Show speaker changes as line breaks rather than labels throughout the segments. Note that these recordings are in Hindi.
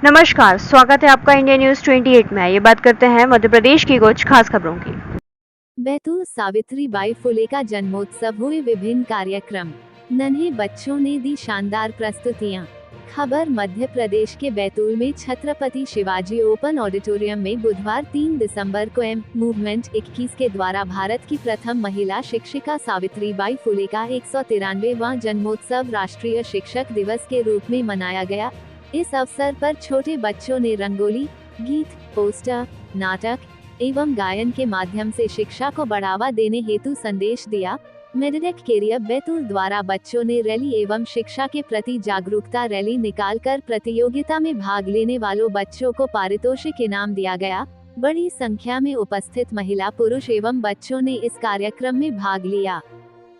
नमस्कार, स्वागत है आपका इंडिया न्यूज 28 में। ये बात करते हैं मध्य प्रदेश की कुछ खास खबरों की।
बैतूल सावित्रीबाई फुले का जन्मोत्सव हुए विभिन्न कार्यक्रम, नन्हे बच्चों ने दी शानदार प्रस्तुतियां। खबर मध्य प्रदेश के बैतूल में छत्रपति शिवाजी ओपन ऑडिटोरियम में बुधवार 3 दिसंबर को एम मूवमेंट 21 के द्वारा भारत की प्रथम महिला शिक्षिका सावित्रीबाई फुले का 193वां जन्मोत्सव राष्ट्रीय शिक्षक दिवस के रूप में मनाया गया। इस अवसर पर छोटे बच्चों ने रंगोली, गीत, पोस्टर, नाटक एवं गायन के माध्यम से शिक्षा को बढ़ावा देने हेतु संदेश दिया। मेडिटेक कैरियर बैतूल द्वारा बच्चों ने रैली एवं शिक्षा के प्रति जागरूकता रैली निकालकर प्रतियोगिता में भाग लेने वालों बच्चों को पारितोषिक इनाम दिया गया। बड़ी संख्या में उपस्थित महिला, पुरुष एवं बच्चों ने इस कार्यक्रम में भाग लिया।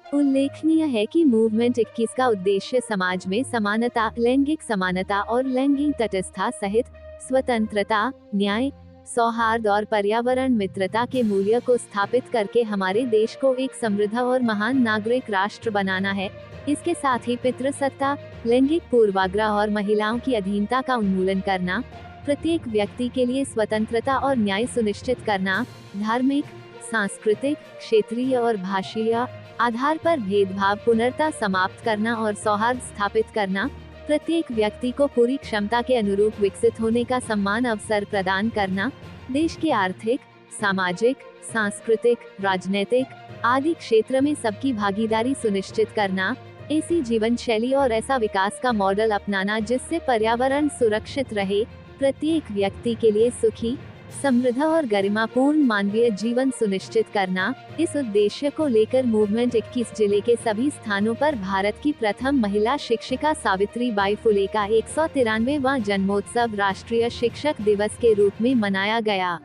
उल्लेखनीय है कि मूवमेंट 21 का उद्देश्य समाज में समानता, लैंगिक समानता और लैंगिक तटस्थता सहित स्वतंत्रता, न्याय, सौहार्द और पर्यावरण मित्रता के मूल्य को स्थापित करके हमारे देश को एक समृद्ध और महान नागरिक राष्ट्र बनाना है। इसके साथ ही पितृसत्ता, लैंगिक पूर्वाग्रह और महिलाओं की अधीनता का उन्मूलन करना, प्रत्येक व्यक्ति के लिए स्वतंत्रता और न्याय सुनिश्चित करना, धार्मिक, सांस्कृतिक, क्षेत्रीय और भाषीय आधार पर भेदभाव पुनर्ता समाप्त करना और सौहार्द स्थापित करना, प्रत्येक व्यक्ति को पूरी क्षमता के अनुरूप विकसित होने का सम्मान अवसर प्रदान करना, देश के आर्थिक, सामाजिक, सांस्कृतिक, राजनीतिक आदि क्षेत्र में सबकी भागीदारी सुनिश्चित करना, ऐसी जीवन शैली और ऐसा विकास का मॉडल अपनाना जिससे पर्यावरण सुरक्षित रहे, प्रत्येक व्यक्ति के लिए सुखी, समृद्ध और गरिमापूर्ण मानवीय जीवन सुनिश्चित करना। इस उद्देश्य को लेकर मूवमेंट 21 जिले के सभी स्थानों पर भारत की प्रथम महिला शिक्षिका सावित्रीबाई फुले का 193वां जन्मोत्सव राष्ट्रीय शिक्षक दिवस के रूप में मनाया गया।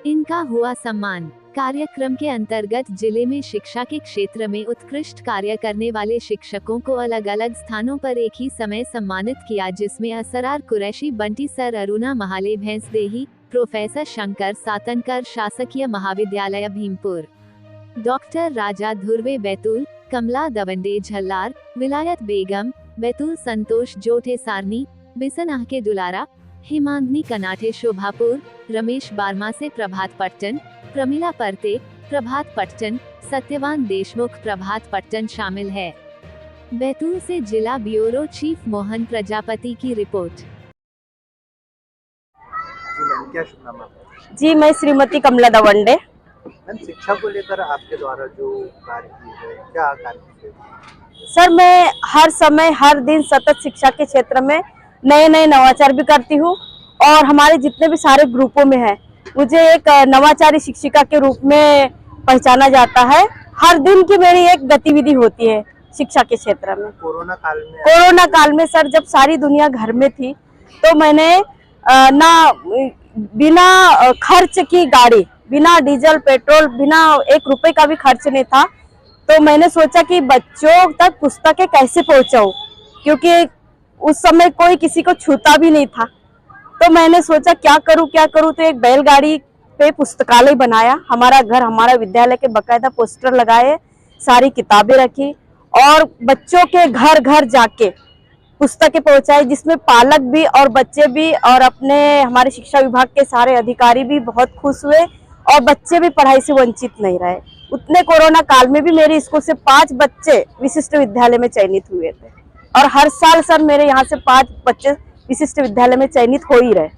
इनका हुआ सम्मान। कार्यक्रम के अंतर्गत जिले में शिक्षा के क्षेत्र में उत्कृष्ट कार्य करने वाले शिक्षकों को अलग अलग स्थानों पर एक ही समय सम्मानित किया, जिसमें असरार कुरैशी, बंटी सर, अरुणा महाले भैंसदेही, प्रोफेसर शंकर सातनकर शासकीय महाविद्यालय भीमपुर, डॉक्टर राजा धुर्वे बैतूल, कमला दवंडे झल्लार, विलायत बेगम बैतूल, संतोष जोठे सारनी, बिसन के दुलारा, हिमांगनी कनाठे शोभापुर, रमेश बारमा से प्रभात पट्टन, प्रमिला परते प्रभात पट्टन, सत्यवान देशमुख प्रभात पट्टन शामिल है। बैतूल से जिला ब्यूरो चीफ मोहन प्रजापति की रिपोर्ट।
क्या शुभ नाम आपका?
जी, मैं श्रीमती कमला दवंडे।
शिक्षा को लेकर आपके द्वारा जो कार्य किए गए, क्या कार्य किए गए?
सर, मैं हर समय हर दिन सतत शिक्षा के क्षेत्र में नए नए नवाचार भी करती हूँ और हमारे जितने भी सारे ग्रुपों में है, मुझे एक नवाचारी शिक्षिका के रूप में पहचाना जाता है। हर दिन की मेरी एक गतिविधि होती है शिक्षा के क्षेत्र में।
कोरोना काल में
सर, जब सारी दुनिया घर में थी तो मैंने बिना खर्च की गाड़ी, बिना डीजल पेट्रोल, बिना 1 रुपए का भी खर्च नहीं था, तो मैंने सोचा कि बच्चों तक पुस्तकें कैसे पहुंचाऊं, क्योंकि उस समय कोई किसी को छूता भी नहीं था। तो मैंने सोचा क्या करूं, तो एक बैलगाड़ी पे पुस्तकालय बनाया। हमारा घर, हमारा विद्यालय के बकायदा पोस्टर लगाए, सारी किताबें रखी और बच्चों के घर घर जाके पुस्तकें पहुंचाई, जिसमें पालक भी और बच्चे भी और अपने हमारे शिक्षा विभाग के सारे अधिकारी भी बहुत खुश हुए और बच्चे भी पढ़ाई से वंचित नहीं रहे। उतने कोरोना काल में भी मेरे स्कूल से 5 बच्चे विशिष्ट विद्यालय में चयनित हुए थे और हर साल सर मेरे यहाँ से 5 बच्चे विशिष्ट विद्यालय में चयनित हो ही रहे।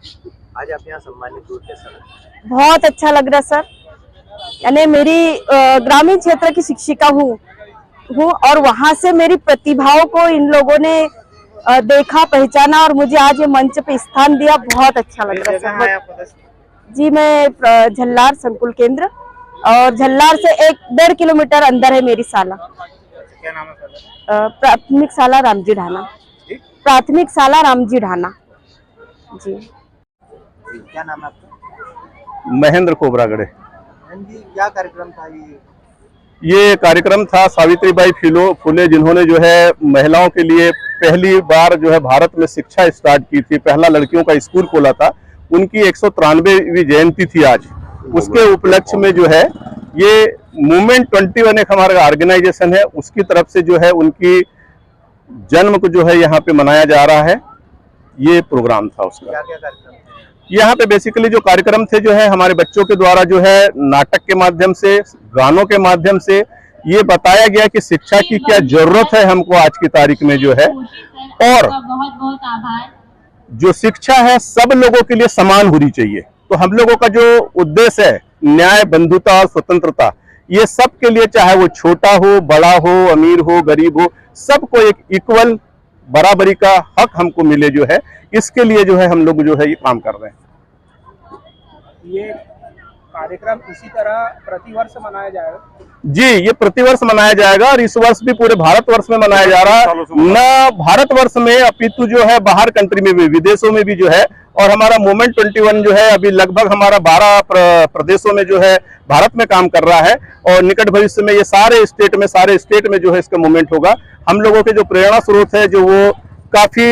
आज आप यहाँ सम्मानित हुए, कैसा लगा?
बहुत अच्छा लग रहा सर। यानी मेरी ग्रामीण क्षेत्र की शिक्षिका हूँ और वहाँ से मेरी प्रतिभाओं को इन लोगों ने देखा, पहचाना और मुझे आज ये मंच पे स्थान दिया। बहुत अच्छा लग रहा है। जी, मैं झल्लार संकुल केंद्र और झल्लार से 1-1.5 किलोमीटर अंदर है मेरी शाला।
क्या नाम है?
प्राथमिक शाला रामजी ढाना। प्राथमिक शाला रामजी ढाना। जी,
क्या नाम है आपका?
महेंद्र कोबरागढ़े।
क्या कार्यक्रम था
ये कार्यक्रम था सावित्रीबाई फुले, जिन्होंने जो है महिलाओं के लिए पहली बार जो है भारत में शिक्षा स्टार्ट की थी, पहला लड़कियों का स्कूल खोला था। उनकी 193वीं जयंती थी आज। उसके उपलक्ष्य में जो है ये मूवमेंट 21 एक हमारा ऑर्गेनाइजेशन है, उसकी तरफ से जो है उनकी जन्म को जो है यहाँ पे मनाया जा रहा है। ये प्रोग्राम था उसका।
क्या क्या कार्यक्रम थे?
यहाँ पे बेसिकली जो कार्यक्रम थे जो है हमारे बच्चों के द्वारा जो है नाटक के माध्यम से, गानों के माध्यम से ये बताया गया कि शिक्षा की क्या जरूरत है हमको आज की तारीख में जो है, और
बहुत बहुत आभार।
जो शिक्षा है सब लोगों के लिए समान होनी चाहिए। तो हम लोगों का जो उद्देश्य है न्याय, बंधुता और स्वतंत्रता, ये सब के लिए, चाहे वो छोटा हो, बड़ा हो, अमीर हो, गरीब हो, सबको एक इक्वल बराबरी का हक हमको मिले जो है, इसके लिए जो है हम लोग जो है ये काम कर रहे हैं।
ये कार्यक्रम इसी तरह प्रतिवर्ष मनाया जाएगा?
जी, ये प्रतिवर्ष मनाया जाएगा और इस वर्ष भी पूरे भारतवर्ष में मनाया जा रहा है, न भारतवर्ष में अपितु जो है बाहर कंट्री में भी, विदेशों में भी जो है। और हमारा मूवमेंट 21 जो है अभी लगभग हमारा 12 प्रदेशों में जो है भारत में काम कर रहा है, और निकट भविष्य में ये सारे स्टेट में जो है इसका मूवमेंट होगा। हम लोगों के जो प्रेरणा स्रोत है जो वो काफी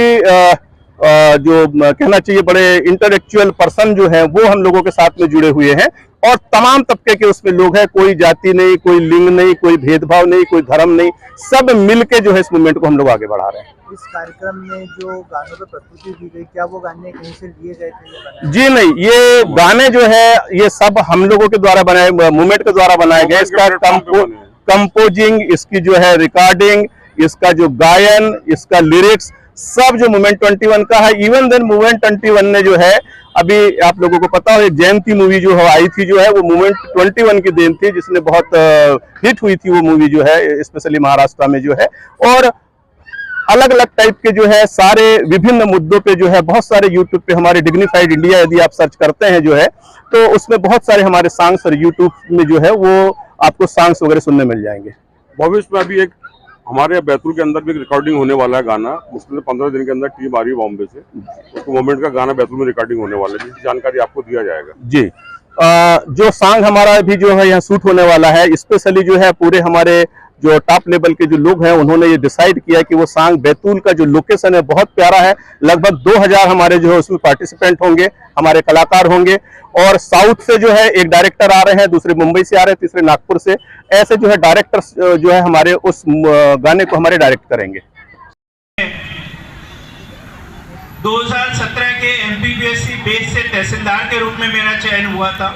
जो कहना चाहिए बड़े इंटेलेक्चुअल पर्सन जो है वो हम लोगों के साथ में जुड़े हुए हैं, और तमाम तबके के उसमें लोग हैं, कोई जाति नहीं, कोई लिंग नहीं, कोई भेदभाव नहीं, कोई धर्म नहीं, सब मिलके जो है इस मूवमेंट को हम लोग आगे बढ़ा रहे हैं।
इस कार्यक्रम में जो गानों पर प्रस्तुति दी गई, क्या वो गाने कहीं से लिए गए थे?
जी नहीं, ये गाने जो है ये सब हम लोगों के द्वारा बनाए, मूवमेंट के द्वारा बनाए गए। इसका कंपोजिंग, इसकी जो है रिकॉर्डिंग, इसका जो गायन, इसका लिरिक्स सब जो मूवमेंट 21 का है। इवन देन मूवमेंट 21 ने जो है, अभी आप लोगों को पता हो एक जयंती मूवी जो आई थी जो है वो मूवमेंट 21 की देन थी, जिसने बहुत हिट हुई थी वो मूवी जो है, स्पेशली महाराष्ट्र में जो है। और अलग अलग टाइप के जो है सारे विभिन्न मुद्दों पे जो है बहुत सारे यूट्यूब पे हमारे डिग्निफाइड इंडिया यदि आप सर्च करते हैं जो है, तो उसमें बहुत सारे हमारे सॉन्ग्स और यूट्यूब में जो है वो आपको सॉन्ग्स वगैरह सुनने मिल जाएंगे।
भविष्य में अभी एक हमारे बैतूल के अंदर भी एक रिकॉर्डिंग होने वाला है गाना, उसमें 15 दिन के अंदर टीम आ रही है बॉम्बे से, उसको मूवमेंट का गाना बैतूल में रिकॉर्डिंग होने वाला है, जिसकी जानकारी आपको दिया जाएगा।
जी, जो सॉन्ग हमारा भी जो है यहाँ शूट होने वाला है, स्पेशली जो है पूरे हमारे जो टॉप लेवल के जो लोग हैं उन्होंने ये डिसाइड किया कि वो सॉन्ग बैतूल का जो लोकेशन है बहुत प्यारा है। लगभग 2000 हमारे जो है उसमें पार्टिसिपेंट होंगे, हमारे कलाकार होंगे, और साउथ से जो है एक डायरेक्टर आ रहे हैं, दूसरे मुंबई से आ रहे हैं, तीसरे नागपुर से, ऐसे जो है डायरेक्टर्स जो है हमारे उस गाने को हमारे डायरेक्ट करेंगे।
2017 के MPPSC बेस से तहसीलदार के रूप में मेरा चयन हुआ था।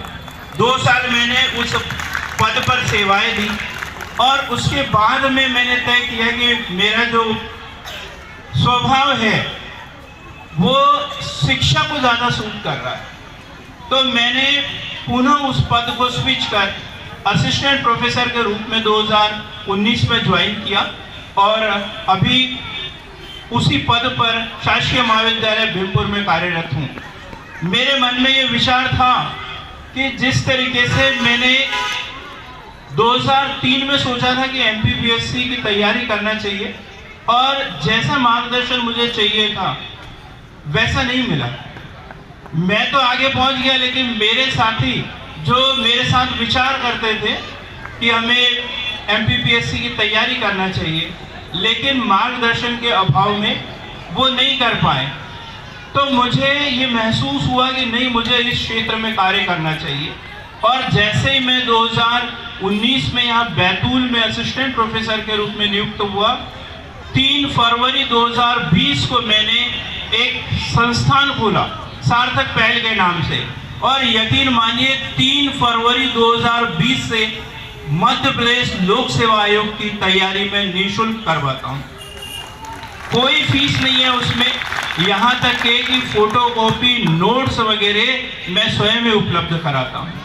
2 साल मैंने उस पद पर सेवाएं दी, और उसके बाद में मैंने तय किया कि मेरा जो स्वभाव है वो शिक्षा को ज़्यादा सूट कर रहा है, तो मैंने पुनः उस पद को स्विच कर असिस्टेंट प्रोफेसर के रूप में 2019 में ज्वाइन किया, और अभी उसी पद पर शासकीय महाविद्यालय भीमपुर में कार्यरत हूँ। मेरे मन में ये विचार था कि जिस तरीके से मैंने 2003 में सोचा था कि MPPSC की तैयारी करना चाहिए, और जैसा मार्गदर्शन मुझे चाहिए था वैसा नहीं मिला। मैं तो आगे पहुंच गया, लेकिन मेरे साथी जो मेरे साथ विचार करते थे कि हमें MPPSC की तैयारी करना चाहिए, लेकिन मार्गदर्शन के अभाव में वो नहीं कर पाए, तो मुझे ये महसूस हुआ कि नहीं, मुझे इस क्षेत्र में कार्य करना चाहिए। और जैसे ही मैं 2019 में यहाँ बैतूल में असिस्टेंट प्रोफेसर के रूप में नियुक्त हुआ, 3 फरवरी 2020 को मैंने एक संस्थान खोला सार्थक पहल के नाम से, और यकीन मानिए 3 फरवरी 2020 से मध्य प्रदेश लोक सेवा आयोग की तैयारी में निःशुल्क करवाता हूँ। कोई फीस नहीं है उसमें, यहाँ तक कि फोटोकॉपी, नोट्स वगैरह मैं स्वयं ही उपलब्ध कराता हूँ।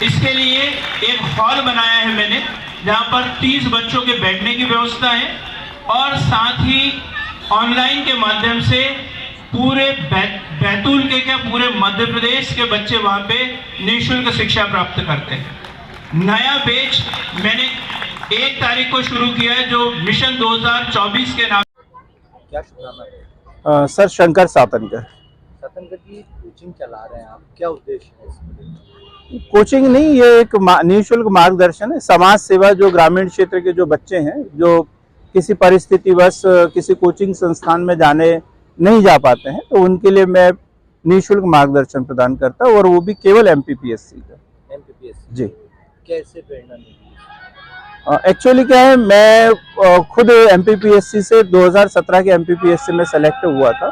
इसके लिए एक हॉल बनाया है मैंने, जहाँ पर 30 बच्चों के बैठने की व्यवस्था है, और साथ ही ऑनलाइन के माध्यम से पूरे बैतूल के क्या पूरे मध्य प्रदेश के बच्चे वहाँ पे निःशुल्क शिक्षा प्राप्त करते हैं। नया बैच मैंने 1 तारीख को शुरू किया है, जो मिशन 2024 के नाम।
क्या शुभ नाम है?
सर शंकर सातनकर।
सातनकर जी, कोचिंग चला रहे हैं आप, क्या उद्देश्य है इसमें?
कोचिंग नहीं, ये एक निःशुल्क मार्गदर्शन है। समाज सेवा, जो ग्रामीण क्षेत्र के जो बच्चे हैं जो किसी परिस्थितिवश किसी कोचिंग संस्थान में जाने नहीं जा पाते हैं, तो उनके लिए मैं निःशुल्क मार्गदर्शन प्रदान करता हूँ, और वो भी केवल MPPSC का।
MPPSC
जी।
कैसे प्रेरणा मिली?
एक्चुअली क्या है, मैं खुद एमपीपीएससी से 2017 के एमपीपीएससी में सेलेक्ट हुआ था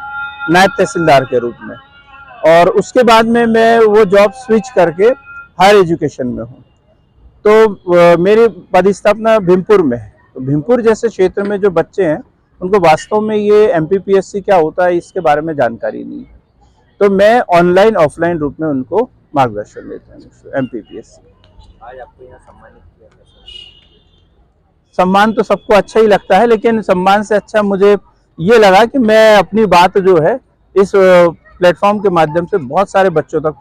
नायब तहसीलदार के रूप में, और उसके बाद में मैं वो जॉब स्विच करके हायर एजुकेशन में हूँ। तो मेरी पदस्थापना भीमपुर में है। तो भीमपुर जैसे क्षेत्र में जो बच्चे हैं उनको वास्तव में ये एमपीपीएससी क्या होता है इसके बारे में जानकारी नहीं है, तो मैं ऑनलाइन ऑफलाइन रूप में उनको मार्गदर्शन देता हूँ एमपीपीएससी।
आज आपको यहाँ सम्मानित किया गया सर।
सम्मान तो सबको अच्छा ही लगता है, लेकिन सम्मान से अच्छा मुझे ये लगा कि मैं अपनी बात जो है इस प्लेटफॉर्म के माध्यम से बहुत सारे बच्चों तक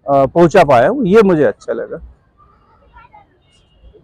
पहुंचा पाया हूँ, ये मुझे अच्छा लगा।